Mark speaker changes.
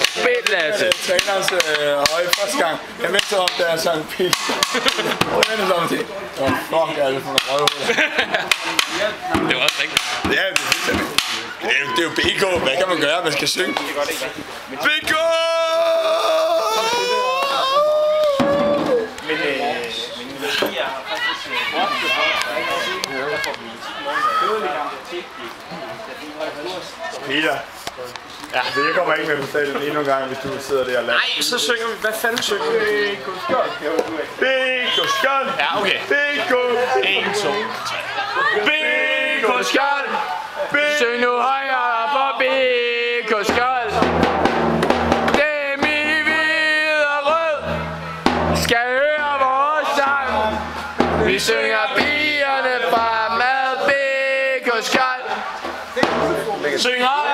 Speaker 1: Spil, Lasse.
Speaker 2: Træners øje første gang. Jeg vendte op, da jeg sang en pil. Og jeg vendte om til. Fuck, er det for noget røvhul.
Speaker 1: Det var også rigtigt.
Speaker 2: Ja, det er jo BK. Hvad kan man gøre, man skal synge? BK! Peter. Ja, det kommer ikke med på stadion endnu en gang, hvis du sidder der og lader.
Speaker 1: Nej, så synger vi. Hvad fanden synger vi?
Speaker 2: BK skål! BK skål!
Speaker 1: Ja, okay.
Speaker 2: BK!
Speaker 1: 1, 2, 3. BK skål! Syng nu højere for BK skål! Dem i hvid og rød skal høre vores sang. Vi synger pigerne fra med BK skål! Syng højere!